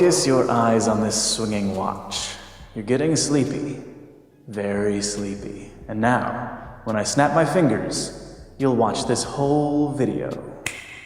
focus your eyes on this swinging watch. You're getting sleepy. Very sleepy. And now, when I snap my fingers, you'll watch this whole video.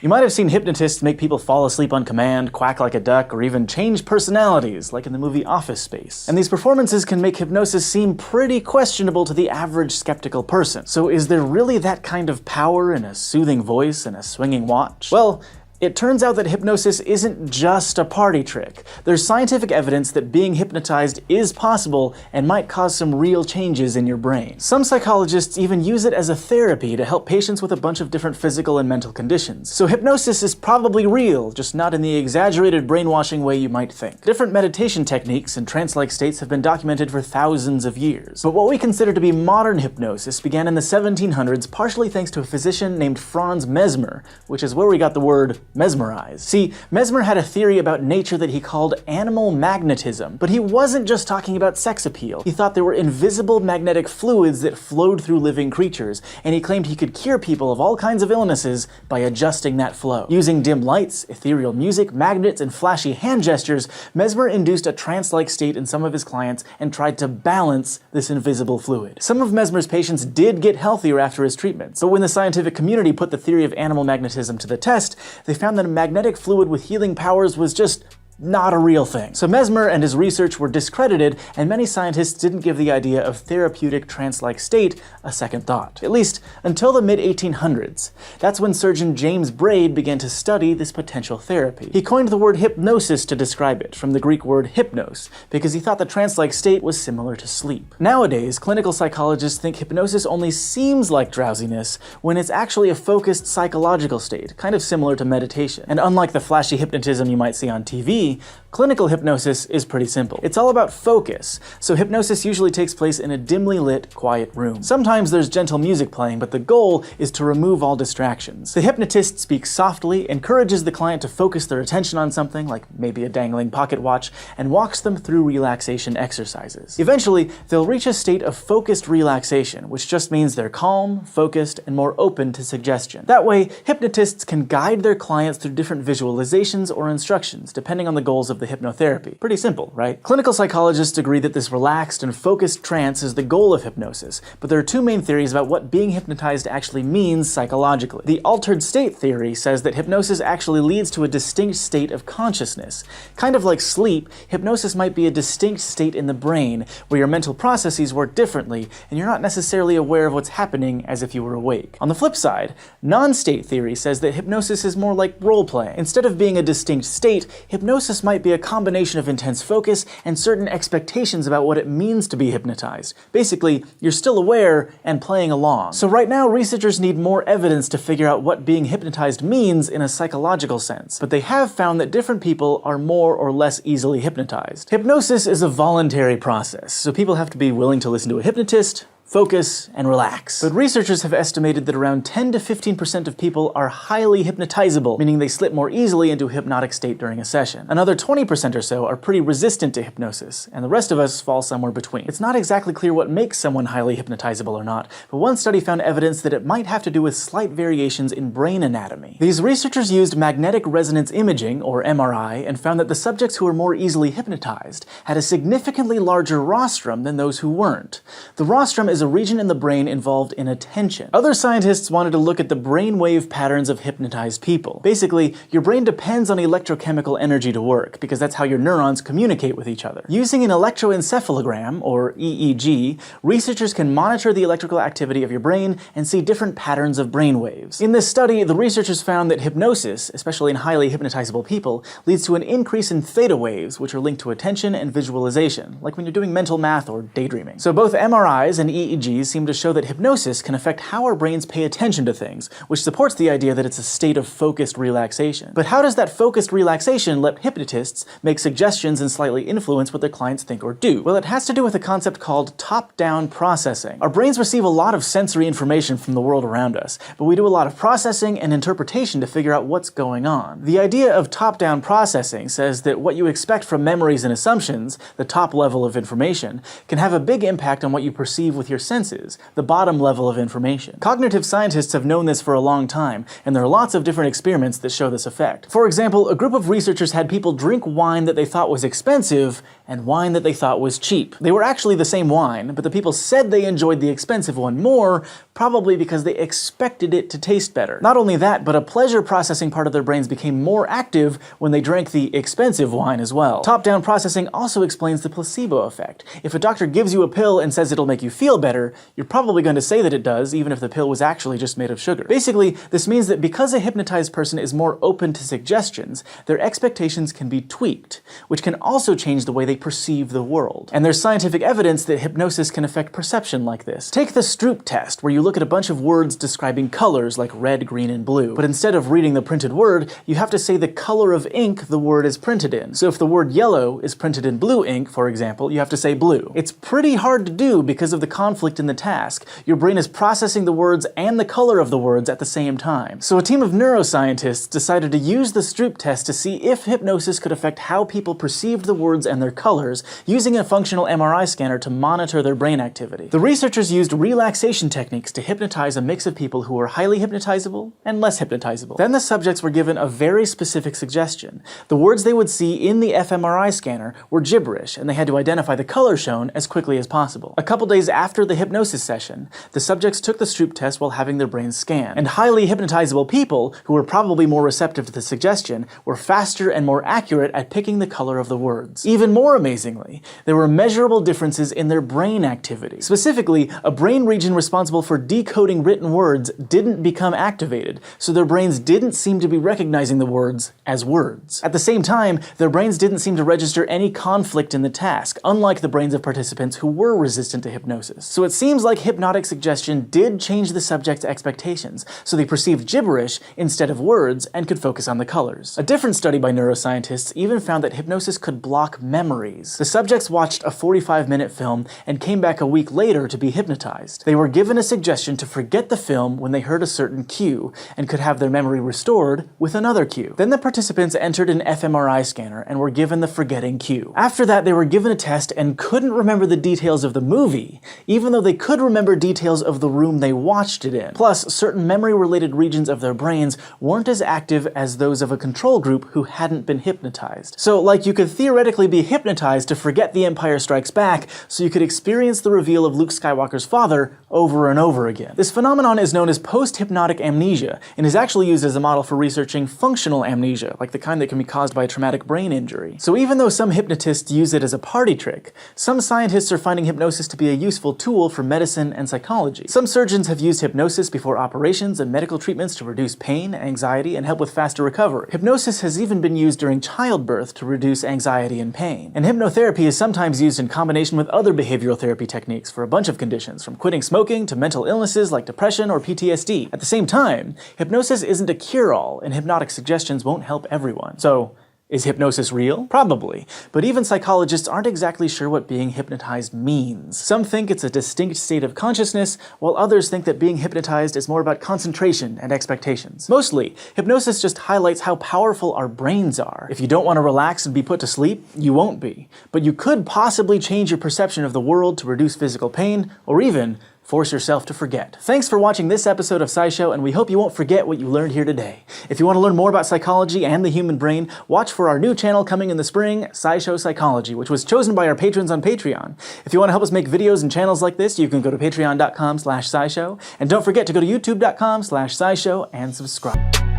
You might have seen hypnotists make people fall asleep on command, quack like a duck, or even change personalities, like in the movie Office Space. And these performances can make hypnosis seem pretty questionable to the average skeptical person. So is there really that kind of power in a soothing voice and a swinging watch? Well, it turns out that hypnosis isn't just a party trick. There's scientific evidence that being hypnotized is possible and might cause some real changes in your brain. Some psychologists even use it as a therapy to help patients with a bunch of different physical and mental conditions. So hypnosis is probably real, just not in the exaggerated brainwashing way you might think. Different meditation techniques and trance-like states have been documented for thousands of years. But what we consider to be modern hypnosis began in the 1700s, partially thanks to a physician named Franz Mesmer, which is where we got the word mesmerize. See, Mesmer had a theory about nature that he called animal magnetism, but he wasn't just talking about sex appeal. He thought there were invisible magnetic fluids that flowed through living creatures, and he claimed he could cure people of all kinds of illnesses by adjusting that flow. Using dim lights, ethereal music, magnets, and flashy hand gestures, Mesmer induced a trance-like state in some of his clients and tried to balance this invisible fluid. Some of Mesmer's patients did get healthier after his treatments, but when the scientific community put the theory of animal magnetism to the test, they found that a magnetic fluid with healing powers was just not a real thing. So Mesmer and his research were discredited, and many scientists didn't give the idea of therapeutic trance-like state a second thought. At least until the mid-1800s. That's when surgeon James Braid began to study this potential therapy. He coined the word hypnosis to describe it, from the Greek word hypnos, because he thought the trance-like state was similar to sleep. Nowadays, clinical psychologists think hypnosis only seems like drowsiness when it's actually a focused psychological state, kind of similar to meditation. And unlike the flashy hypnotism you might see on TV, clinical hypnosis is pretty simple. It's all about focus, so hypnosis usually takes place in a dimly lit, quiet room. Sometimes there's gentle music playing, but the goal is to remove all distractions. The hypnotist speaks softly, encourages the client to focus their attention on something, like maybe a dangling pocket watch, and walks them through relaxation exercises. Eventually, they'll reach a state of focused relaxation, which just means they're calm, focused, and more open to suggestion. That way, hypnotists can guide their clients through different visualizations or instructions, depending on the goals of the hypnotherapy. Pretty simple, right? Clinical psychologists agree that this relaxed and focused trance is the goal of hypnosis, but there are two main theories about what being hypnotized actually means psychologically. The altered state theory says that hypnosis actually leads to a distinct state of consciousness. Kind of like sleep, hypnosis might be a distinct state in the brain where your mental processes work differently and you're not necessarily aware of what's happening as if you were awake. On the flip side, non-state theory says that hypnosis is more like role-playing. Instead of being a distinct state, hypnosis might be a combination of intense focus and certain expectations about what it means to be hypnotized. Basically, you're still aware and playing along. So right now, researchers need more evidence to figure out what being hypnotized means in a psychological sense, but they have found that different people are more or less easily hypnotized. Hypnosis is a voluntary process, so people have to be willing to listen to a hypnotist, focus, and relax. But researchers have estimated that around 10 to 15% of people are highly hypnotizable, meaning they slip more easily into a hypnotic state during a session. Another 20% or so are pretty resistant to hypnosis, and the rest of us fall somewhere between. It's not exactly clear what makes someone highly hypnotizable or not, but one study found evidence that it might have to do with slight variations in brain anatomy. These researchers used magnetic resonance imaging, or MRI, and found that the subjects who were more easily hypnotized had a significantly larger rostrum than those who weren't. The rostrum is a region in the brain involved in attention. Other scientists wanted to look at the brainwave patterns of hypnotized people. Basically, your brain depends on electrochemical energy to work, because that's how your neurons communicate with each other. Using an electroencephalogram, or EEG, researchers can monitor the electrical activity of your brain and see different patterns of brainwaves. In this study, the researchers found that hypnosis, especially in highly hypnotizable people, leads to an increase in theta waves, which are linked to attention and visualization, like when you're doing mental math or daydreaming. So both MRIs and EEGs seem to show that hypnosis can affect how our brains pay attention to things, which supports the idea that it's a state of focused relaxation. But how does that focused relaxation let hypnotists make suggestions and slightly influence what their clients think or do? Well, it has to do with a concept called top-down processing. Our brains receive a lot of sensory information from the world around us, but we do a lot of processing and interpretation to figure out what's going on. The idea of top-down processing says that what you expect from memories and assumptions, the top level of information, can have a big impact on what you perceive with your your senses, the bottom level of information. Cognitive scientists have known this for a long time, and there are lots of different experiments that show this effect. For example, a group of researchers had people drink wine that they thought was expensive and wine that they thought was cheap. They were actually the same wine, but the people said they enjoyed the expensive one more, probably because they expected it to taste better. Not only that, but a pleasure processing part of their brains became more active when they drank the expensive wine as well. Top-down processing also explains the placebo effect. If a doctor gives you a pill and says it'll make you feel better, you're probably going to say that it does, even if the pill was actually just made of sugar. Basically, this means that because a hypnotized person is more open to suggestions, their expectations can be tweaked, which can also change the way they perceive the world. And there's scientific evidence that hypnosis can affect perception like this. Take the Stroop test, where you look at a bunch of words describing colors like red, green, and blue. But instead of reading the printed word, you have to say the color of ink the word is printed in. So if the word yellow is printed in blue ink, for example, you have to say blue. It's pretty hard to do because of the conflict in the task. Your brain is processing the words and the color of the words at the same time. So a team of neuroscientists decided to use the Stroop test to see if hypnosis could affect how people perceived the words and their colors, using a functional MRI scanner to monitor their brain activity. The researchers used relaxation techniques to hypnotize a mix of people who were highly hypnotizable and less hypnotizable. Then the subjects were given a very specific suggestion. The words they would see in the fMRI scanner were gibberish, and they had to identify the color shown as quickly as possible. A couple days after the hypnosis session, the subjects took the Stroop test while having their brains scanned. And highly hypnotizable people, who were probably more receptive to the suggestion, were faster and more accurate at picking the color of the words. Even more amazingly, there were measurable differences in their brain activity. Specifically, a brain region responsible for decoding written words didn't become activated, so their brains didn't seem to be recognizing the words as words. At the same time, their brains didn't seem to register any conflict in the task, unlike the brains of participants who were resistant to hypnosis. So it seems like hypnotic suggestion did change the subject's expectations, so they perceived gibberish instead of words and could focus on the colors. A different study by neuroscientists even found that hypnosis could block memories. The subjects watched a 45-minute film and came back a week later to be hypnotized. They were given a suggestion to forget the film when they heard a certain cue, and could have their memory restored with another cue. Then the participants entered an fMRI scanner and were given the forgetting cue. After that, they were given a test and couldn't remember the details of the movie, even though they could remember details of the room they watched it in. Plus, certain memory-related regions of their brains weren't as active as those of a control group who hadn't been hypnotized. So, like, you could theoretically be hypnotized to forget The Empire Strikes Back, so you could experience the reveal of Luke Skywalker's father over and over again. This phenomenon is known as post-hypnotic amnesia, and is actually used as a model for researching functional amnesia, like the kind that can be caused by a traumatic brain injury. So even though some hypnotists use it as a party trick, some scientists are finding hypnosis to be a useful tool for medicine and psychology. Some surgeons have used hypnosis before operations and medical treatments to reduce pain, anxiety, and help with faster recovery. Hypnosis has even been used during childbirth to reduce anxiety and pain. And hypnotherapy is sometimes used in combination with other behavioral therapy techniques for a bunch of conditions, from quitting smoking to mental illnesses like depression or PTSD. At the same time, hypnosis isn't a cure-all, and hypnotic suggestions won't help everyone. So, is hypnosis real? Probably, but even psychologists aren't exactly sure what being hypnotized means. Some think it's a distinct state of consciousness, while others think that being hypnotized is more about concentration and expectations. Mostly, hypnosis just highlights how powerful our brains are. If you don't want to relax and be put to sleep, you won't be. But you could possibly change your perception of the world to reduce physical pain, or even force yourself to forget. Thanks for watching this episode of SciShow, and we hope you won't forget what you learned here today. If you want to learn more about psychology and the human brain, watch for our new channel coming in the spring, SciShow Psychology, which was chosen by our patrons on Patreon. If you want to help us make videos and channels like this, you can go to patreon.com/scishow, and don't forget to go to youtube.com/scishow and subscribe.